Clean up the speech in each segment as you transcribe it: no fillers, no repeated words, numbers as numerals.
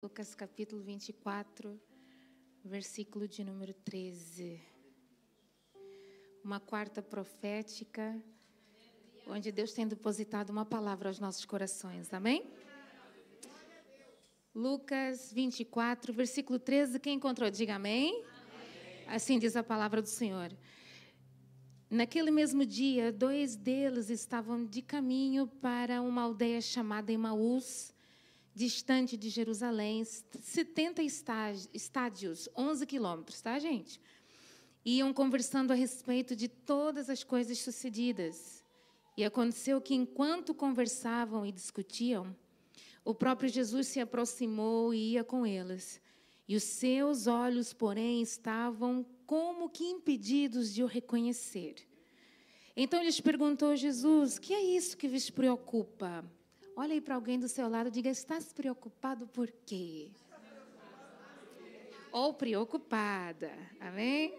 Lucas capítulo 24, versículo de número 13. Uma quarta profética, onde Deus tem depositado uma palavra aos nossos corações, amém? Lucas 24, versículo 13, quem encontrou, diga amém. Assim diz a palavra do Senhor. Naquele mesmo dia, 2 deles estavam de caminho para uma aldeia chamada Emaús, distante de Jerusalém, 70 estádios, 11 quilômetros, tá, gente? Iam conversando a respeito de todas as coisas sucedidas. E aconteceu que, enquanto conversavam e discutiam, o próprio Jesus se aproximou e ia com eles. E os seus olhos, porém, estavam como que impedidos de o reconhecer. Então, lhes perguntou Jesus: que é isso que vos preocupa? Olha aí para alguém do seu lado e diga: estás preocupado por quê? Ou preocupada, amém?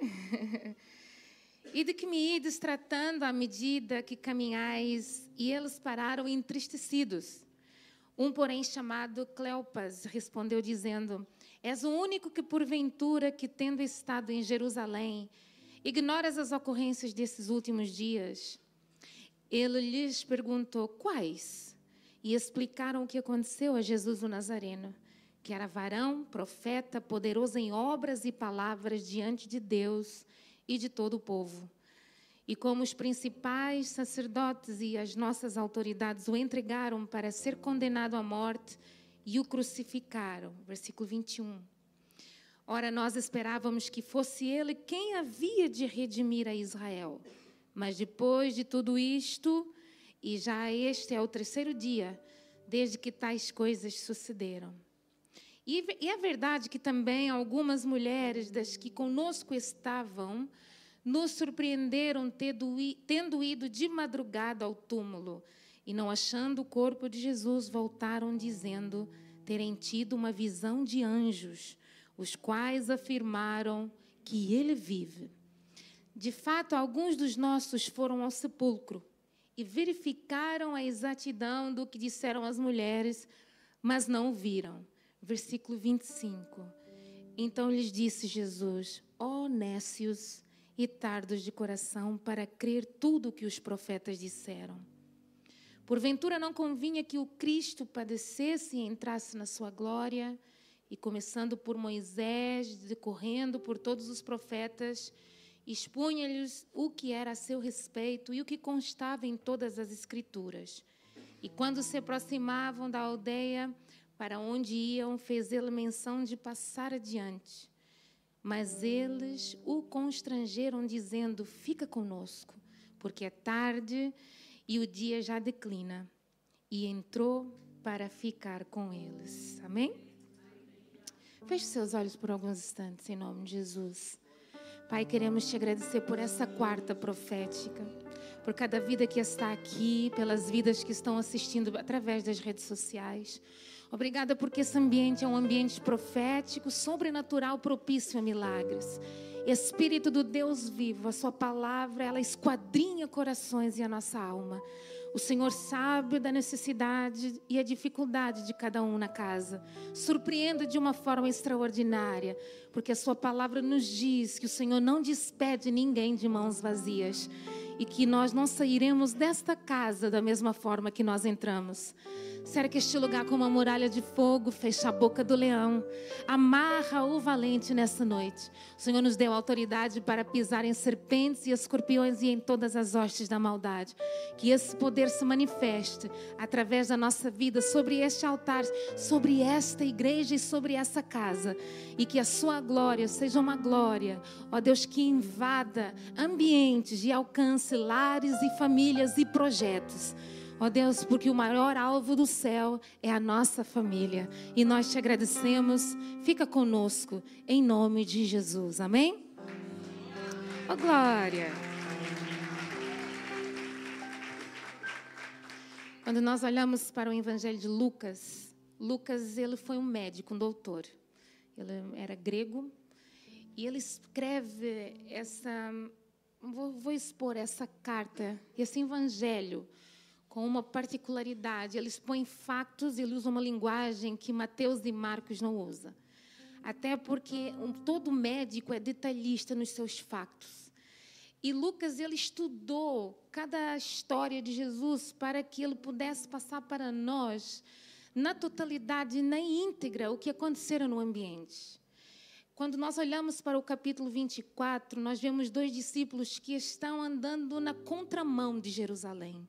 E de que me ides tratando à medida que caminhais? E eles pararam entristecidos. Um, porém, chamado Cleopas, respondeu dizendo: és o único que, porventura, que tendo estado em Jerusalém, ignoras as ocorrências desses últimos dias? Ele lhes perguntou: quais? E explicaram o que aconteceu a Jesus o Nazareno, que era varão, profeta, poderoso em obras e palavras diante de Deus e de todo o povo. E como os principais sacerdotes e as nossas autoridades o entregaram para ser condenado à morte e o crucificaram. Versículo 21. Ora, nós esperávamos que fosse ele quem havia de redimir a Israel. Mas depois de tudo isto, e já este é o 3º dia, desde que tais coisas sucederam. E é verdade que também algumas mulheres das que conosco estavam, nos surpreenderam tendo ido de madrugada ao túmulo, e não achando o corpo de Jesus, voltaram dizendo terem tido uma visão de anjos, os quais afirmaram que ele vive. De fato, alguns dos nossos foram ao sepulcro e verificaram a exatidão do que disseram as mulheres, mas não o viram. Versículo 25. Então lhes disse Jesus: ó nécios e tardos de coração, para crer tudo o que os profetas disseram. Porventura não convinha que o Cristo padecesse e entrasse na sua glória? E começando por Moisés, decorrendo por todos os profetas, expunha-lhes o que era a seu respeito e o que constava em todas as Escrituras. E quando se aproximavam da aldeia para onde iam, fez ele menção de passar adiante. Mas eles o constrangeram, dizendo: fica conosco, porque é tarde e o dia já declina. E entrou para ficar com eles. Amém? Feche seus olhos por alguns instantes, em nome de Jesus. Pai, queremos te agradecer por essa quarta profética, por cada vida que está aqui, pelas vidas que estão assistindo através das redes sociais. Obrigada porque esse ambiente é um ambiente profético, sobrenatural, propício a milagres. Espírito do Deus vivo, a sua palavra, ela esquadrinha corações e a nossa alma. O Senhor sabe da necessidade e a dificuldade de cada um na casa. Surpreenda de uma forma extraordinária, porque a sua palavra nos diz que o Senhor não despede ninguém de mãos vazias e que nós não sairemos desta casa da mesma forma que nós entramos. Cerca este lugar com uma muralha de fogo, fecha a boca do leão, amarra o valente nessa noite. O Senhor nos deu autoridade para pisar em serpentes e escorpiões e em todas as hostes da maldade. Que esse poder se manifeste através da nossa vida, sobre este altar, sobre esta igreja e sobre essa casa. E que a sua glória seja uma glória, ó Deus, que invada ambientes e alcance lares e famílias e projetos. Ó Deus, porque o maior alvo do céu é a nossa família. E nós te agradecemos. Fica conosco, em nome de Jesus. Amém? Ó glória! Quando nós olhamos para o Evangelho de Lucas, ele foi um médico, um doutor. Ele era grego. E ele escreve vou expor essa carta, esse Evangelho, com uma particularidade. Eles põem factos, ele usa uma linguagem que Mateus e Marcos não usam. Até porque todo médico é detalhista nos seus factos. E Lucas, ele estudou cada história de Jesus para que ele pudesse passar para nós, na totalidade, na íntegra, o que aconteceu no ambiente. Quando nós olhamos para o capítulo 24, nós vemos 2 discípulos que estão andando na contramão de Jerusalém.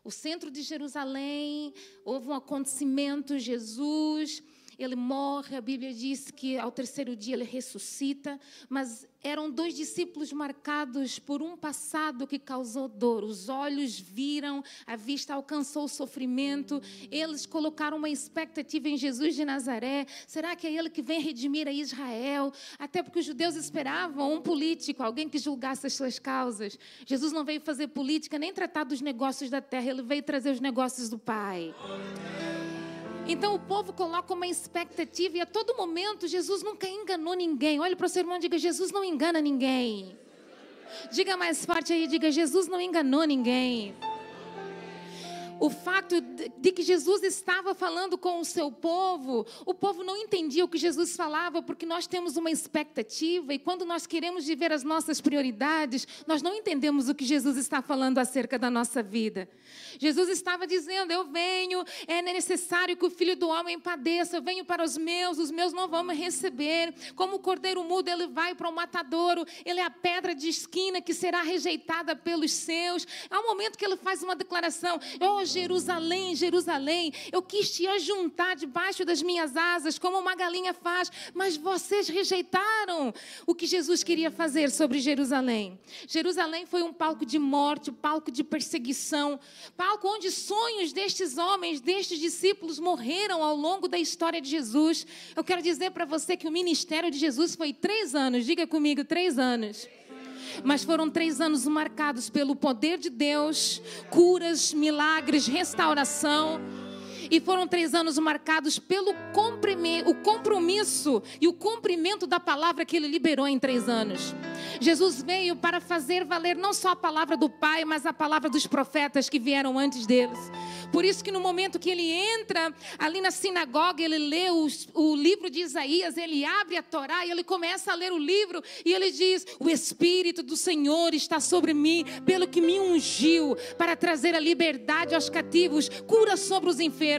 O centro de Jerusalém, houve um acontecimento, Jesus, ele morre, a Bíblia diz que ao 3º dia ele ressuscita, mas eram 2 discípulos marcados por um passado que causou dor. Os olhos viram, a vista alcançou o sofrimento, eles colocaram uma expectativa em Jesus de Nazaré. Será que é ele que vem redimir a Israel? Até porque os judeus esperavam um político, alguém que julgasse as suas causas. Jesus não veio fazer política, nem tratar dos negócios da terra, ele veio trazer os negócios do Pai. Então o povo coloca uma expectativa e a todo momento Jesus nunca enganou ninguém. Olha para o seu irmão e diga: Jesus não engana ninguém. Diga mais forte aí, diga: Jesus não enganou ninguém. O fato de que Jesus estava falando com o seu povo, o povo não entendia o que Jesus falava, porque nós temos uma expectativa e quando nós queremos viver as nossas prioridades, nós não entendemos o que Jesus está falando acerca da nossa vida. Jesus estava dizendo: eu venho, é necessário que o Filho do Homem padeça, eu venho para os meus não vão me receber. Como o cordeiro mudo, ele vai para o matadouro, ele é a pedra de esquina que será rejeitada pelos seus. Há um momento que ele faz uma declaração: oh, Jerusalém, Jerusalém, eu quis te ajuntar debaixo das minhas asas, como uma galinha faz, mas vocês rejeitaram o que Jesus queria fazer sobre Jerusalém. Jerusalém foi um palco de morte, palco de perseguição, palco onde sonhos destes homens, destes discípulos morreram ao longo da história de Jesus. Eu quero dizer para você que o ministério de Jesus foi 3 anos, diga comigo, 3 anos. Mas foram 3 anos marcados pelo poder de Deus, curas, milagres, restauração. E foram 3 anos marcados pelo compromisso e o cumprimento da palavra que ele liberou em 3 anos. Jesus veio para fazer valer não só a palavra do Pai, mas a palavra dos profetas que vieram antes deles. Por isso que no momento que ele entra ali na sinagoga, ele lê o livro de Isaías, ele abre a Torá e ele começa a ler o livro e ele diz: o Espírito do Senhor está sobre mim, pelo que me ungiu para trazer a liberdade aos cativos, cura sobre os enfermos.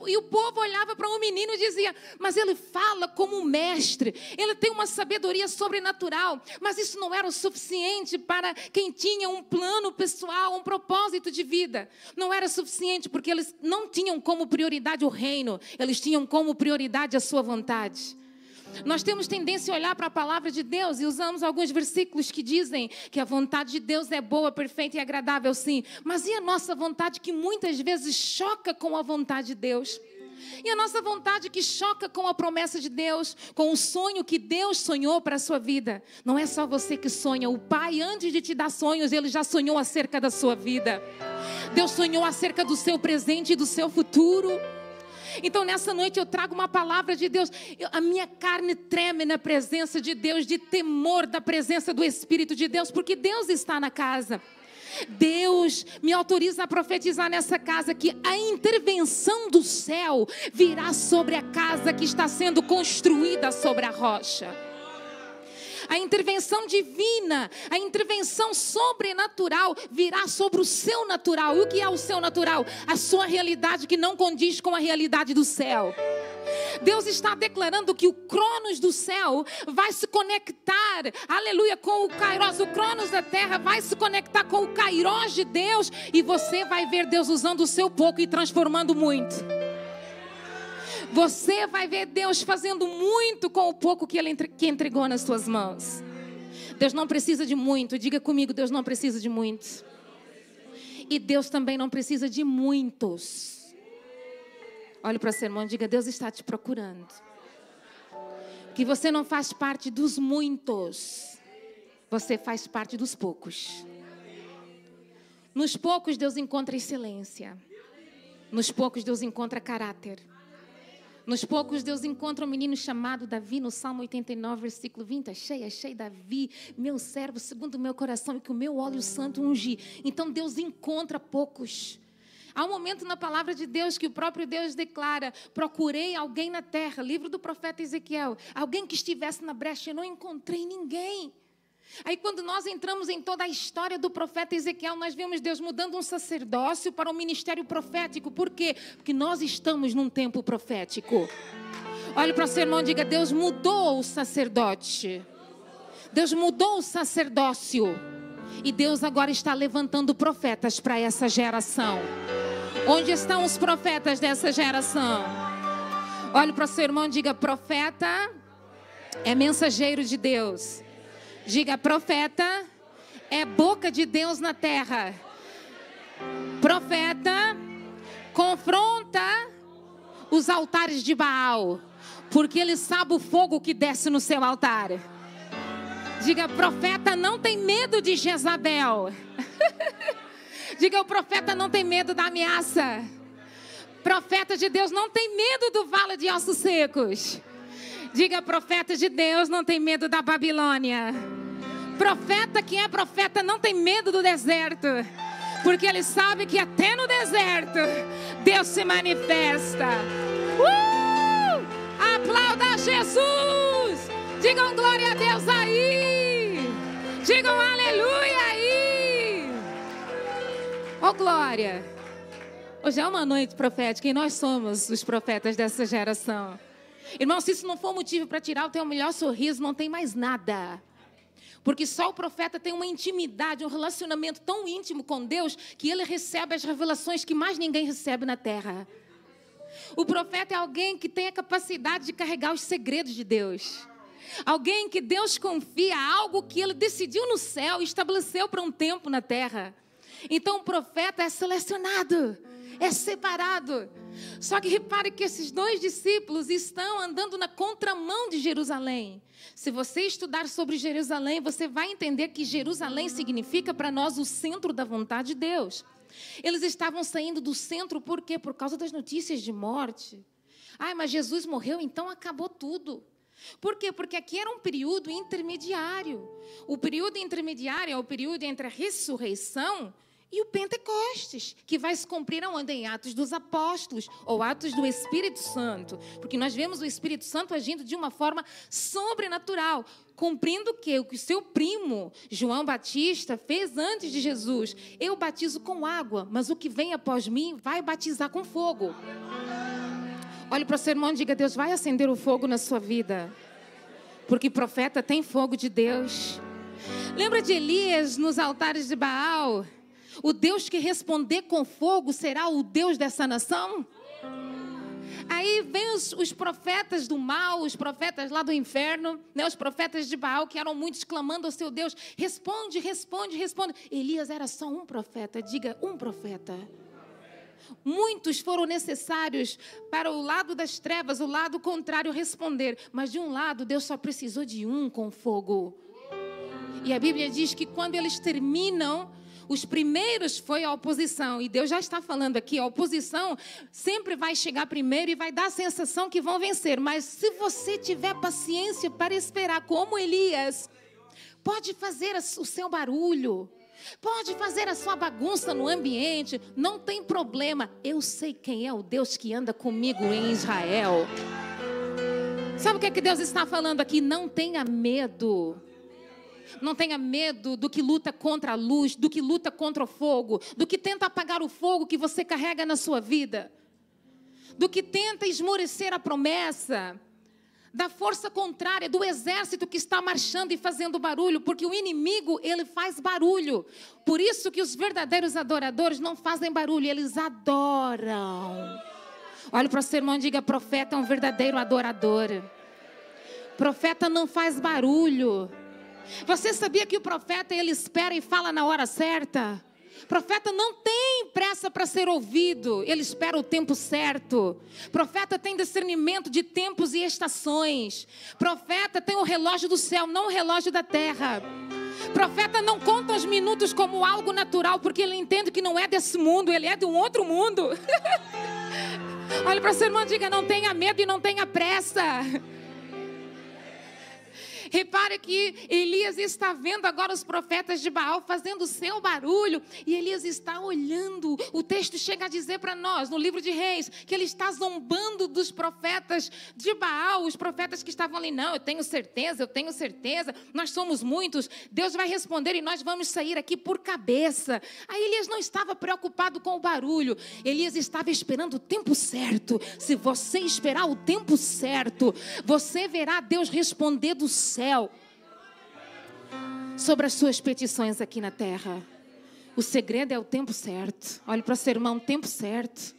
E o povo olhava para um menino e dizia: mas ele fala como um mestre, ele tem uma sabedoria sobrenatural. Mas isso não era o suficiente para quem tinha um plano pessoal, um propósito de vida. Não era suficiente porque eles não tinham como prioridade o reino, eles tinham como prioridade a sua vontade. Nós temos tendência a olhar para a palavra de Deus e usamos alguns versículos que dizem que a vontade de Deus é boa, perfeita e agradável, sim. Mas e a nossa vontade que muitas vezes choca com a vontade de Deus? E a nossa vontade que choca com a promessa de Deus, com o sonho que Deus sonhou para a sua vida. Não é só você que sonha, o Pai, antes de te dar sonhos, Ele já sonhou acerca da sua vida. Deus sonhou acerca do seu presente e do seu futuro. Então nessa noite eu trago uma palavra de Deus. A minha carne treme na presença de Deus, de temor da presença do Espírito de Deus, porque Deus está na casa. Deus me autoriza a profetizar nessa casa que a intervenção do céu virá sobre a casa que está sendo construída sobre a rocha. A intervenção divina, a intervenção sobrenatural virá sobre o seu natural. E o que é o seu natural? A sua realidade que não condiz com a realidade do céu. Deus está declarando que o Cronos do céu vai se conectar, aleluia, com o Kairos. O Cronos da terra vai se conectar com o Kairos de Deus. E você vai ver Deus usando o seu pouco e transformando muito. Você vai ver Deus fazendo muito com o pouco que Ele entregou nas suas mãos. Deus não precisa de muito. Diga comigo, Deus não precisa de muito. E Deus também não precisa de muitos. Olhe para o seu irmão e diga: Deus está te procurando. Que você não faz parte dos muitos. Você faz parte dos poucos. Nos poucos Deus encontra excelência. Nos poucos Deus encontra caráter. Nos poucos Deus encontra um menino chamado Davi, no Salmo 89, versículo 20. Achei Davi, meu servo, segundo o meu coração, e que o meu óleo santo ungi. Então Deus encontra poucos. Há um momento na palavra de Deus que o próprio Deus declara: procurei alguém na terra, livro do profeta Ezequiel, alguém que estivesse na brecha, e não encontrei ninguém. Aí quando nós entramos em toda a história do profeta Ezequiel, nós vemos Deus mudando um sacerdócio para um ministério profético. Por quê? Porque nós estamos num tempo profético. Olhe para o seu irmão e diga: Deus mudou o sacerdote. Deus mudou o sacerdócio. E Deus agora está levantando profetas para essa geração. Onde estão os profetas dessa geração? Olhe para o seu irmão e diga: profeta é mensageiro de Deus. Diga: profeta é boca de Deus na terra. Profeta confronta os altares de Baal, porque ele sabe o fogo que desce no seu altar. Diga: profeta não tem medo de Jezabel. Diga: o profeta não tem medo da ameaça. Profeta de Deus não tem medo do vale de ossos secos. Diga: profeta de Deus não tem medo da Babilônia. Profeta que é profeta não tem medo do deserto, porque ele sabe que até no deserto Deus se manifesta. Aplauda Jesus! Digam glória a Deus aí! Digam aleluia aí! Oh glória! Hoje é uma noite profética e nós somos os profetas dessa geração. Irmão, se isso não for motivo para tirar o teu melhor sorriso, não tem mais nada. Porque só o profeta tem uma intimidade, um relacionamento tão íntimo com Deus, que ele recebe as revelações que mais ninguém recebe na terra. O profeta é alguém que tem a capacidade de carregar os segredos de Deus. Alguém que Deus confia algo que ele decidiu no céu e estabeleceu para um tempo na terra. Então o profeta é selecionado, é separado. Só que repare que esses dois discípulos estão andando na contramão de Jerusalém. Se você estudar sobre Jerusalém, você vai entender que Jerusalém significa para nós o centro da vontade de Deus. Eles estavam saindo do centro, por quê? Por causa das notícias de morte. Ai, mas Jesus morreu, então acabou tudo. Por quê? Porque aqui era um período intermediário. O período intermediário é o período entre a ressurreição e o Pentecostes, que vai se cumprir aonde? Em Atos dos Apóstolos, ou Atos do Espírito Santo. Porque nós vemos o Espírito Santo agindo de uma forma sobrenatural, cumprindo o que o seu primo, João Batista, fez antes de Jesus. Eu batizo com água, mas o que vem após mim vai batizar com fogo. Olhe para o seu irmão e diga: Deus vai acender o fogo na sua vida. Porque profeta tem fogo de Deus. Lembra de Elias nos altares de Baal? O Deus que responder com fogo será o Deus dessa nação? Aí vem os profetas do mal, os profetas lá do inferno, né? Os profetas de Baal, que eram muitos, clamando ao seu Deus: responde, responde, responde. Elias era só um profeta, diga: um profeta. Muitos foram necessários para o lado das trevas, o lado contrário, responder. Mas de um lado, Deus só precisou de um com fogo. E a Bíblia diz que quando eles terminam, os primeiros foi a oposição. E Deus já está falando aqui, a oposição sempre vai chegar primeiro e vai dar a sensação que vão vencer. Mas se você tiver paciência para esperar, como Elias, pode fazer o seu barulho, pode fazer a sua bagunça no ambiente, não tem problema. Eu sei quem é o Deus que anda comigo em Israel. Sabe o que é que Deus está falando aqui? Não tenha medo. Não tenha medo do que luta contra a luz, do que luta contra o fogo, do que tenta apagar o fogo que você carrega na sua vida, do que tenta esmorecer a promessa, da força contrária, do exército que está marchando e fazendo barulho, porque o inimigo, ele faz barulho. Por isso que os verdadeiros adoradores não fazem barulho, eles adoram. Olha para o seu irmão e diga: profeta é um verdadeiro adorador. Profeta não faz barulho. Você sabia que o profeta, ele espera e fala na hora certa? Profeta não tem pressa para ser ouvido, ele espera o tempo certo. Profeta tem discernimento de tempos e estações. Profeta tem o relógio do céu, não o relógio da terra. Profeta não conta os minutos como algo natural, porque ele entende que não é desse mundo, ele é de um outro mundo. Olha para o seu irmão e diga: não tenha medo e não tenha pressa. Repare que Elias está vendo agora os profetas de Baal fazendo o seu barulho. E Elias está olhando. O texto chega a dizer para nós, no livro de Reis, que ele está zombando dos profetas de Baal. Os profetas que estavam ali, não, eu tenho certeza. Nós somos muitos. Deus vai responder e nós vamos sair aqui por cabeça. Aí Elias não estava preocupado com o barulho. Elias estava esperando o tempo certo. Se você esperar o tempo certo, você verá Deus responder do céu sobre as suas petições aqui na terra. O segredo é o tempo certo. Olhe para o seu irmão, tempo certo.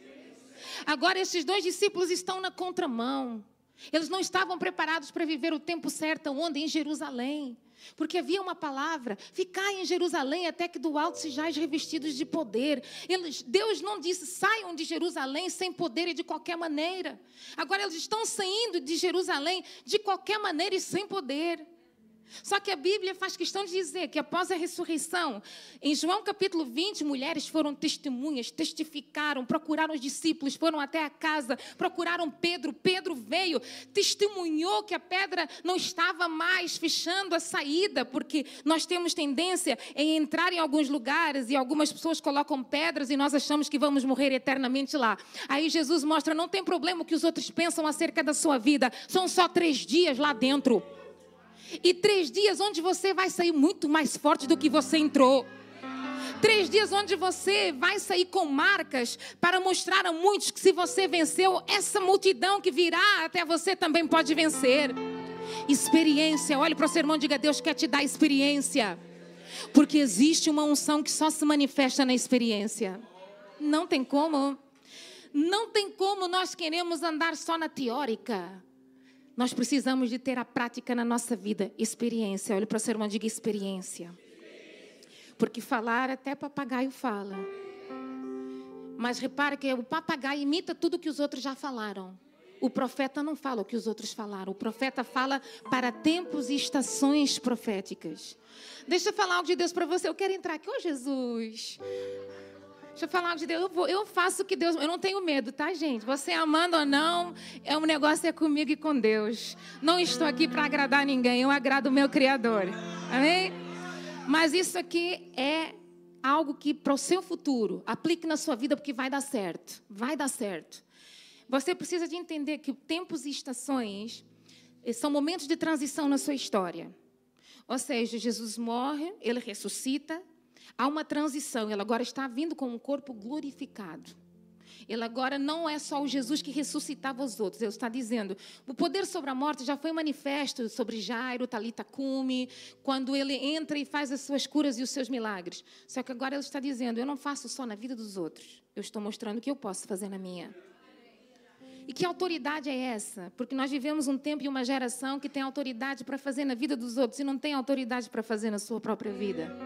Agora esses dois discípulos estão na contramão. Eles não estavam preparados para viver o tempo certo. Onde? Em Jerusalém. Porque havia uma palavra: ficai em Jerusalém até que do alto sejais revestidos de poder. Deus não disse: saiam de Jerusalém sem poder e de qualquer maneira. Agora eles estão saindo de Jerusalém de qualquer maneira e sem poder. Só que a Bíblia faz questão de dizer que após a ressurreição, em João capítulo 20, mulheres foram testemunhas, testificaram, procuraram os discípulos, foram até a casa, procuraram Pedro. Pedro veio, testemunhou que a pedra não estava mais fechando a saída, porque nós temos tendência em entrar em alguns lugares e algumas pessoas colocam pedras e nós achamos que vamos morrer eternamente lá. Aí Jesus mostra: não tem problema o que os outros pensam acerca da sua vida, são só 3 dias lá dentro. E 3 dias onde você vai sair muito mais forte do que você entrou. 3 dias onde você vai sair com marcas para mostrar a muitos que se você venceu, essa multidão que virá até você também pode vencer. Experiência. Olhe para o seu irmão e diga: Deus quer te dar experiência. Porque existe uma unção que só se manifesta na experiência. Não tem como. Não tem como nós queremos andar só na teórica. Nós precisamos de ter a prática na nossa vida. Experiência. Olha para o seu irmão e diga: experiência. Porque falar até papagaio fala. Mas repara que o papagaio imita tudo que os outros já falaram. O profeta não fala o que os outros falaram. O profeta fala para tempos e estações proféticas. Deixa eu falar algo de Deus para você. Eu quero entrar aqui. Ô, Jesus. Deixa eu falar algo de Deus. Eu faço o que Deus... Eu não tenho medo, tá, gente? Você amando ou não, o negócio é comigo e com Deus. Não estou aqui para agradar ninguém. Eu agrado o meu Criador. Amém? Mas isso aqui é algo que para o seu futuro, aplique na sua vida, porque vai dar certo. Vai dar certo. Você precisa de entender que tempos e estações são momentos de transição na sua história. Ou seja, Jesus morre, ele ressuscita. Há uma transição, ele agora está vindo com um corpo glorificado. Ele agora não é só o Jesus que ressuscitava os outros. Ele está dizendo, o poder sobre a morte já foi manifesto sobre Jairo, Talita Cumi, quando ele entra e faz as suas curas e os seus milagres. Só que agora ele está dizendo, eu não faço só na vida dos outros. Eu estou mostrando o que eu posso fazer na minha. E que autoridade é essa? Porque nós vivemos um tempo e uma geração que tem autoridade para fazer na vida dos outros e não tem autoridade para fazer na sua própria vida.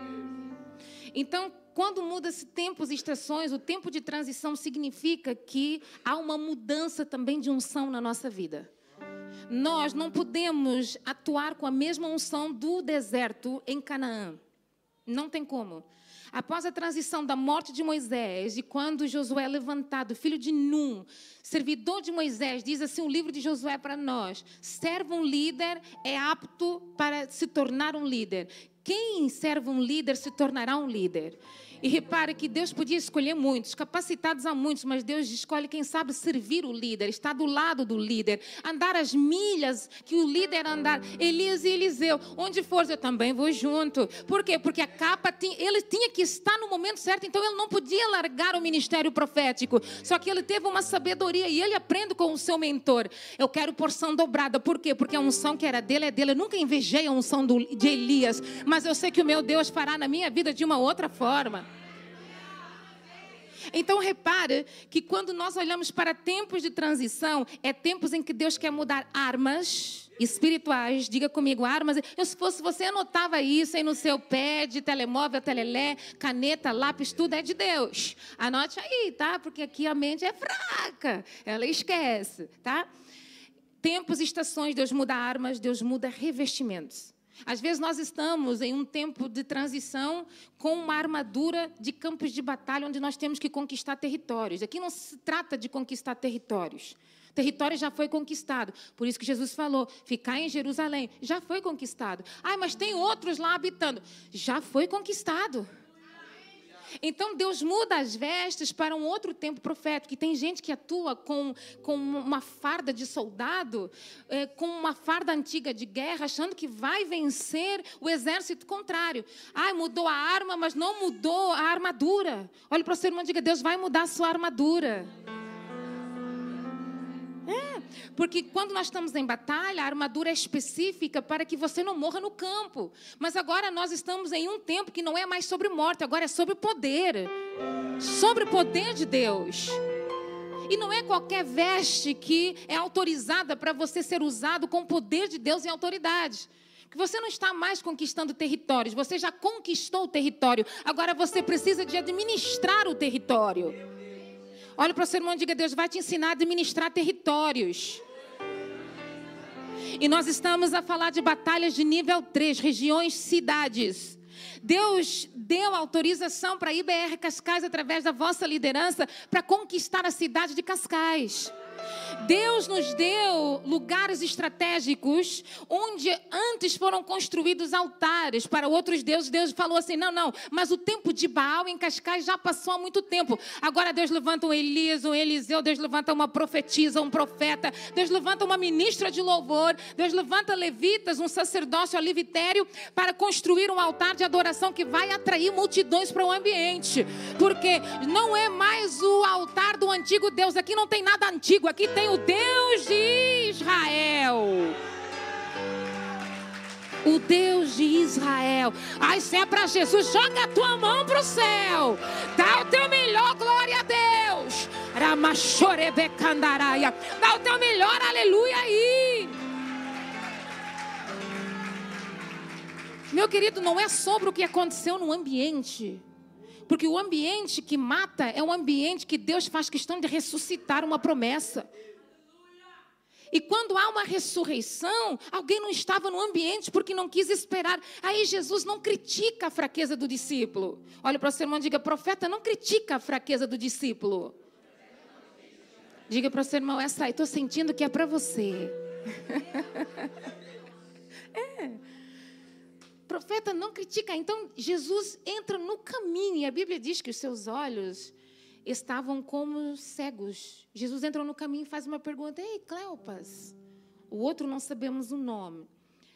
Então, quando muda-se tempos e estações, o tempo de transição significa que há uma mudança também de unção na nossa vida. Nós não podemos atuar com a mesma unção do deserto em Canaã. Não tem como. Após a transição da morte de Moisés e quando Josué é levantado, filho de Num, servidor de Moisés, diz assim o livro de Josué para nós, serve um líder é apto para se tornar um líder. Quem serve um líder se tornará um líder. E repare que Deus podia escolher muitos, capacitados a muitos, mas Deus escolhe quem sabe servir o líder, estar do lado do líder, andar as milhas que o líder andar. Elias e Eliseu, onde for, eu também vou junto. Por quê? Porque a capa, ele tinha que estar no momento certo, então ele não podia largar o ministério profético. Só que ele teve uma sabedoria e ele aprende com o seu mentor. Eu quero porção dobrada. Por quê? Porque a unção que era dele é dele. Eu nunca invejei a unção de Elias, mas eu sei que o meu Deus fará na minha vida de uma outra forma. Então, repare que quando nós olhamos para tempos de transição, é tempos em que Deus quer mudar armas espirituais. Diga comigo, armas. Eu, se fosse você, anotava isso aí no seu pad, telemóvel, telelé, caneta, lápis, tudo é de Deus. Anote aí, tá? Porque aqui a mente é fraca. Ela esquece, tá? Tempos e estações, Deus muda armas, Deus muda revestimentos. Às vezes nós estamos em um tempo de transição com uma armadura de campos de batalha onde nós temos que conquistar territórios. Aqui não se trata de conquistar territórios. O território já foi conquistado. Por isso que Jesus falou, ficar em Jerusalém, já foi conquistado. Ah, mas tem outros lá habitando. Já foi conquistado. Então, Deus muda as vestes para um outro tempo profético. Que tem gente que atua com uma farda de soldado, com uma farda antiga de guerra, achando que vai vencer o exército contrário. Ah, mudou a arma, mas não mudou a armadura. Olhe para o seu irmão e diga, Deus vai mudar a sua armadura. Porque quando nós estamos em batalha, a armadura é específica para que você não morra no campo. Mas agora nós estamos em um tempo que não é mais sobre morte, agora é sobre poder. Sobre o poder de Deus. E não é qualquer veste que é autorizada para você ser usado com o poder de Deus e autoridade. Que você não está mais conquistando territórios, você já conquistou o território. Agora você precisa de administrar o território. Olha para o seu irmão e diga, Deus vai te ensinar a administrar territórios. E nós estamos a falar de batalhas de nível 3, regiões, cidades. Deus deu autorização para a IBR Cascais, através da vossa liderança, para conquistar a cidade de Cascais. Deus nos deu lugares estratégicos onde antes foram construídos altares para outros deuses. Deus falou assim, não, mas o tempo de Baal em Cascais já passou há muito tempo. Agora Deus levanta um Elias, um Eliseu, Deus levanta uma profetisa, um profeta, Deus levanta uma ministra de louvor, Deus levanta levitas, um sacerdócio, um levitério, para construir um altar de adoração que vai atrair multidões para o ambiente. Porque não é mais o altar do antigo Deus, aqui não tem nada antigo, aqui tem o Deus de Israel. O Deus de Israel. Ai, se é para Jesus, joga a tua mão para o céu. Dá o teu melhor, glória a Deus. Dá o teu melhor, aleluia aí. Meu querido, não é sobre o que aconteceu no ambiente. Porque o ambiente que mata é um ambiente que Deus faz questão de ressuscitar uma promessa. E quando há uma ressurreição, alguém não estava no ambiente porque não quis esperar. Aí Jesus não critica a fraqueza do discípulo. Olha para o seu irmão e diga, profeta não critica a fraqueza do discípulo. Diga para o seu irmão, essa aí, estou sentindo que é para você. Profeta não critica. Então Jesus entra no caminho. E a Bíblia diz que os seus olhos estavam como cegos. Jesus entra no caminho e faz uma pergunta. Ei, Cleopas. O outro não sabemos o nome.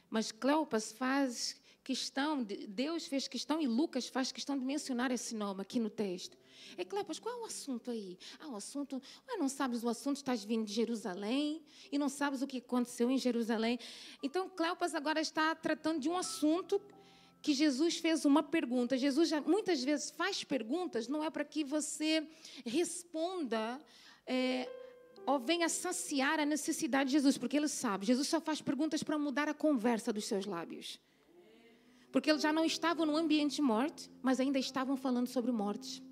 Mas Cleopas faz questão, Deus fez questão e Lucas faz questão de mencionar esse nome aqui no texto. Ei, Cleopas, qual é o assunto aí? O assunto, não sabes o assunto, estás vindo de Jerusalém e não sabes o que aconteceu em Jerusalém. Então, Cleopas agora está tratando de um assunto que Jesus fez uma pergunta. Jesus já muitas vezes faz perguntas, não é para que você responda ou venha saciar a necessidade de Jesus, porque Ele sabe. Jesus só faz perguntas para mudar a conversa dos seus lábios. Porque eles já não estavam no ambiente de morte, mas ainda estavam falando sobre morte.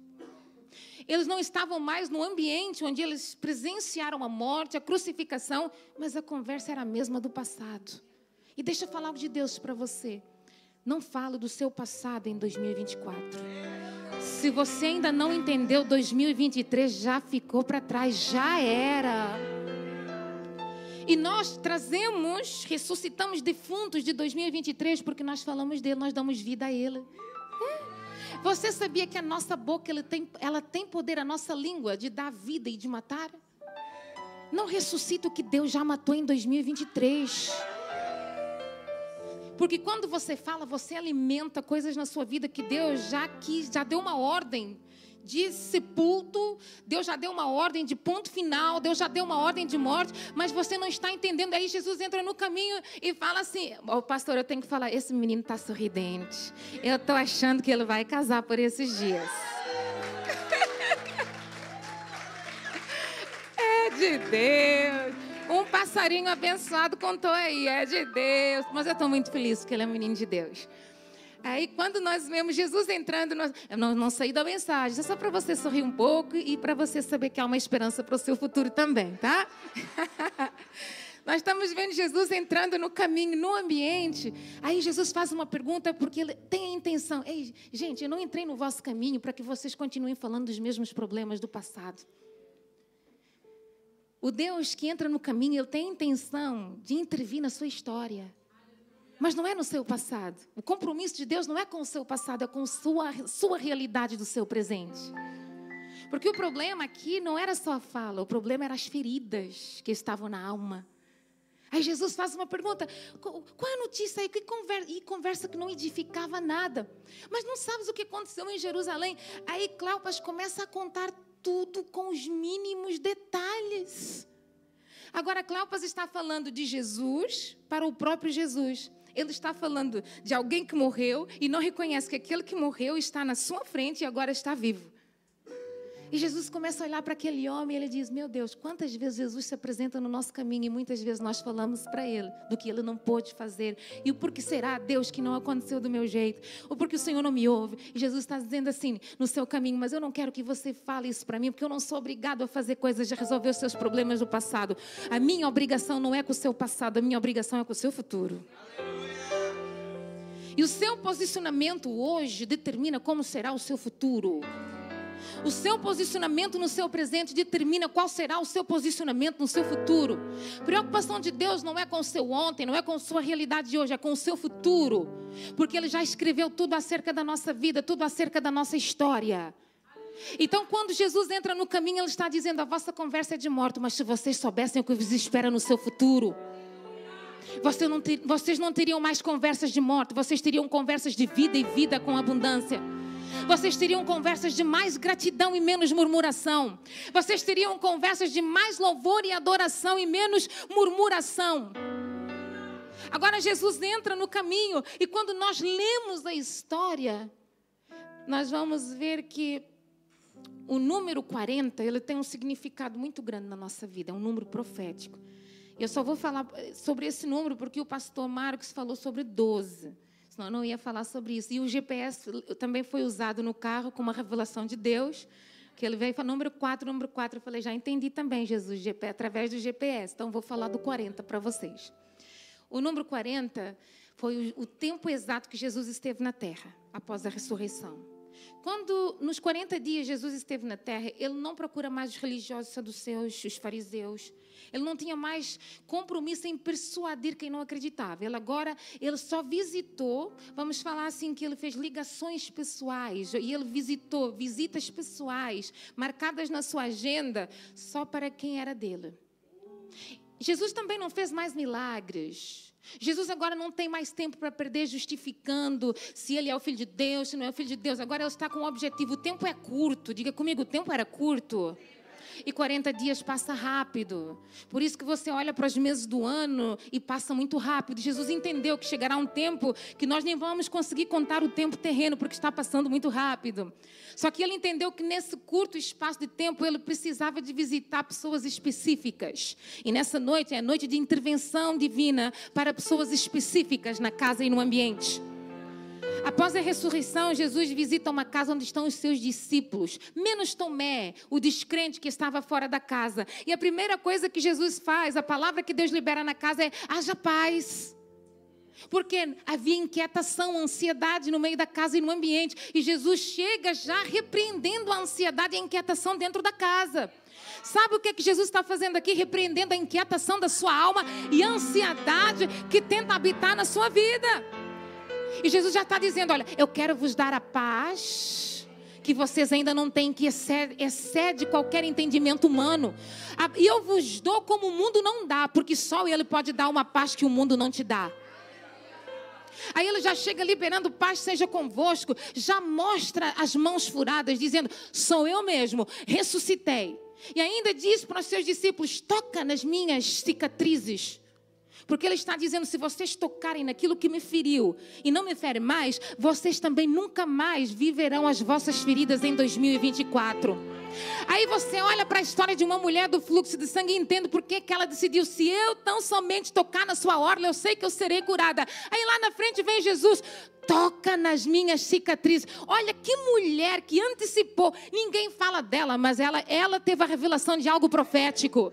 Eles não estavam mais no ambiente onde eles presenciaram a morte, a crucificação, mas a conversa era a mesma do passado. E deixa eu falar algo de Deus para você. Não falo do seu passado em 2024. Se você ainda não entendeu, 2023 já ficou para trás, já era. E nós ressuscitamos defuntos de 2023 porque nós falamos dele, nós damos vida a ele. Você sabia que a nossa boca ela tem poder, a nossa língua, de dar vida e de matar? Não ressuscita o que Deus já matou em 2023. Porque quando você fala, você alimenta coisas na sua vida que Deus já deu uma ordem de sepulto, Deus já deu uma ordem de ponto final, Deus já deu uma ordem de morte, mas você não está entendendo. Aí Jesus entra no caminho e fala assim, pastor, eu tenho que falar, esse menino está sorridente, eu estou achando que ele vai casar por esses dias. É de Deus. Um passarinho abençoado contou aí, é de Deus. Mas eu estou muito feliz porque ele é um menino de Deus. Aí quando nós vemos Jesus entrando, eu não saí da mensagem, é só para você sorrir um pouco e para você saber que há uma esperança para o seu futuro também, tá? Nós estamos vendo Jesus entrando no caminho, no ambiente. Aí Jesus faz uma pergunta porque ele tem a intenção. Ei, gente, eu não entrei no vosso caminho para que vocês continuem falando dos mesmos problemas do passado. O Deus que entra no caminho, Ele tem a intenção de intervir na sua história. Mas não é no seu passado. O compromisso de Deus não é com o seu passado, é com a sua realidade do seu presente. Porque o problema aqui não era só a fala, o problema eram as feridas que estavam na alma. Aí Jesus faz uma pergunta, qual é a notícia aí? E conversa que não edificava nada. Mas não sabes o que aconteceu em Jerusalém? Aí Cleopas começa a contar tudo com os mínimos detalhes. Agora Cleopas está falando de Jesus para o próprio Jesus. Ele está falando de alguém que morreu e não reconhece que aquele que morreu está na sua frente e agora está vivo. E Jesus começa a olhar para aquele homem e ele diz, meu Deus, quantas vezes Jesus se apresenta no nosso caminho e muitas vezes nós falamos para ele do que ele não pôde fazer. E o porquê será, Deus, que não aconteceu do meu jeito? Ou porque o Senhor não me ouve? E Jesus está dizendo assim, no seu caminho, mas eu não quero que você fale isso para mim, porque eu não sou obrigado a fazer coisas de resolver os seus problemas do passado. A minha obrigação não é com o seu passado, a minha obrigação é com o seu futuro. E o seu posicionamento hoje determina como será o seu futuro. O seu posicionamento no seu presente determina qual será o seu posicionamento no seu futuro. Preocupação de Deus não é com o seu ontem, não é com a sua realidade de hoje, é com o seu futuro. Porque Ele já escreveu tudo acerca da nossa vida, tudo acerca da nossa história. Então, quando Jesus entra no caminho, Ele está dizendo, a vossa conversa é de morte, mas se vocês soubessem o que vos espera no seu futuro, vocês não teriam mais conversas de morte, vocês teriam conversas de vida e vida com abundância. Vocês teriam conversas de mais gratidão e menos murmuração. Vocês teriam conversas de mais louvor e adoração e menos murmuração. Agora Jesus entra no caminho e quando nós lemos a história, nós vamos ver que o número 40, ele tem um significado muito grande na nossa vida, é um número profético. Eu só vou falar sobre esse número porque o pastor Marcos falou sobre 12. Senão eu não ia falar sobre isso. E o GPS também foi usado no carro com uma revelação de Deus, que ele veio e falou, número 4. Eu falei, já entendi também, Jesus, através do GPS. Então, vou falar do 40 para vocês. O número 40 foi o tempo exato que Jesus esteve na terra, após a ressurreição. Quando, nos 40 dias, Jesus esteve na terra, Ele não procura mais os religiosos, os saduceus, os fariseus. Ele não tinha mais compromisso em persuadir quem não acreditava. Ele só visitou, vamos falar assim, que Ele fez ligações pessoais. E Ele visitou visitas pessoais, marcadas na sua agenda, só para quem era dele. Jesus também não fez mais milagres. Jesus agora não tem mais tempo para perder justificando se Ele é o Filho de Deus, se não é o Filho de Deus. Agora Ele está com um objetivo. O tempo é curto. Diga comigo, o tempo era curto. E 40 dias passa rápido. Por isso que você olha para os meses do ano e passa muito rápido. Jesus entendeu que chegará um tempo que nós nem vamos conseguir contar o tempo terreno, porque está passando muito rápido. Só que Ele entendeu que nesse curto espaço de tempo Ele precisava de visitar pessoas específicas. E nessa noite é a noite de intervenção divina para pessoas específicas na casa e no ambiente. Após a ressurreição, Jesus visita uma casa onde estão os seus discípulos, menos Tomé, o descrente que estava fora da casa. E a primeira coisa que Jesus faz, a palavra que Deus libera na casa é, haja paz. Porque havia inquietação, ansiedade no meio da casa e no ambiente. E Jesus chega já repreendendo a ansiedade e a inquietação dentro da casa. Sabe o que Jesus está fazendo aqui? Repreendendo a inquietação da sua alma e a ansiedade que tenta habitar na sua vida. E Jesus já está dizendo, olha, eu quero vos dar a paz que vocês ainda não têm, que excede qualquer entendimento humano. E eu vos dou como o mundo não dá, porque só Ele pode dar uma paz que o mundo não te dá. Aí Ele já chega liberando paz seja convosco, já mostra as mãos furadas, dizendo, sou eu mesmo, ressuscitei. E ainda diz para os seus discípulos, toca nas minhas cicatrizes. Porque Ele está dizendo, se vocês tocarem naquilo que me feriu e não me fere mais, vocês também nunca mais viverão as vossas feridas em 2024. Aí você olha para a história de uma mulher do fluxo de sangue e entende por que ela decidiu, se eu tão somente tocar na sua orla, eu sei que eu serei curada. Aí lá na frente vem Jesus, toca nas minhas cicatrizes. Olha que mulher que antecipou, ninguém fala dela, mas ela teve a revelação de algo profético.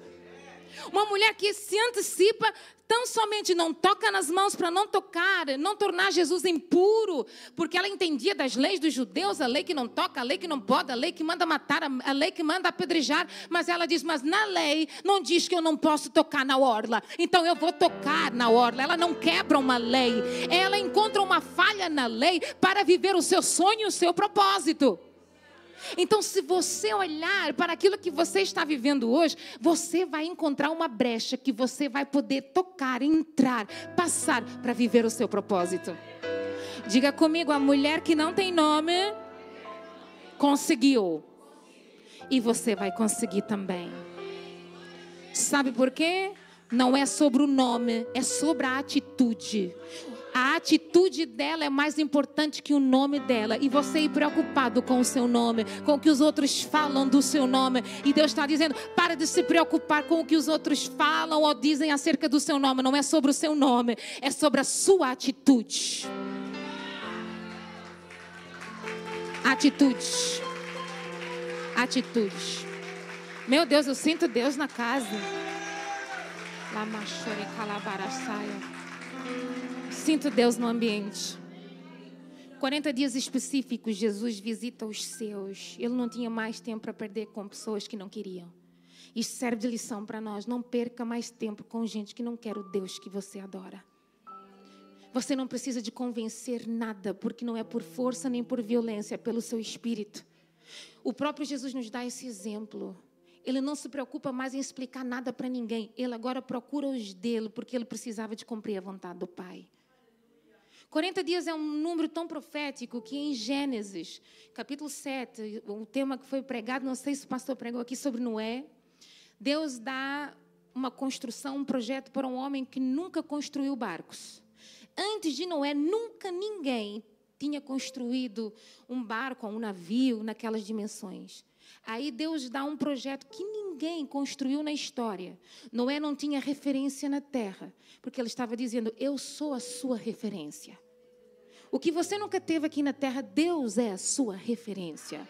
Uma mulher que se antecipa, tão somente não toca nas mãos para não tocar, não tornar Jesus impuro, porque ela entendia das leis dos judeus, a lei que não toca, a lei que não pode, a lei que manda matar, a lei que manda apedrejar. Mas ela diz, mas na lei não diz que eu não posso tocar na orla, então eu vou tocar na orla. Ela não quebra uma lei, ela encontra uma falha na lei para viver o seu sonho e o seu propósito. Então, se você olhar para aquilo que você está vivendo hoje, você vai encontrar uma brecha que você vai poder tocar, entrar, passar para viver o seu propósito. Diga comigo, a mulher que não tem nome, conseguiu. E você vai conseguir também. Sabe por quê? Não é sobre o nome, é sobre a atitude. A atitude dela é mais importante que o nome dela. E você ir preocupado com o seu nome, com o que os outros falam do seu nome. E Deus está dizendo, para de se preocupar com o que os outros falam ou dizem acerca do seu nome. Não é sobre o seu nome, é sobre a sua atitude. Atitude. Atitude. Meu Deus, eu sinto Deus na casa. Sinto Deus no ambiente. 40 dias específicos, Jesus visita os seus. Ele não tinha mais tempo para perder com pessoas que não queriam. Isso serve de lição para nós. Não perca mais tempo com gente que não quer o Deus que você adora. Você não precisa de convencer nada, porque não é por força nem por violência, é pelo seu espírito. O próprio Jesus nos dá esse exemplo. Ele não se preocupa mais em explicar nada para ninguém. Ele agora procura os dele, porque ele precisava de cumprir a vontade do Pai. 40 dias é um número tão profético que em Gênesis, capítulo 7, o tema que foi pregado, não sei se o pastor pregou aqui sobre Noé, Deus dá uma construção, um projeto para um homem que nunca construiu barcos. Antes de Noé, nunca ninguém tinha construído um barco ou um navio naquelas dimensões. Aí Deus dá um projeto que ninguém construiu na história. Noé não tinha referência na terra, porque ele estava dizendo, eu sou a sua referência. O que você nunca teve aqui na terra, Deus é a sua referência.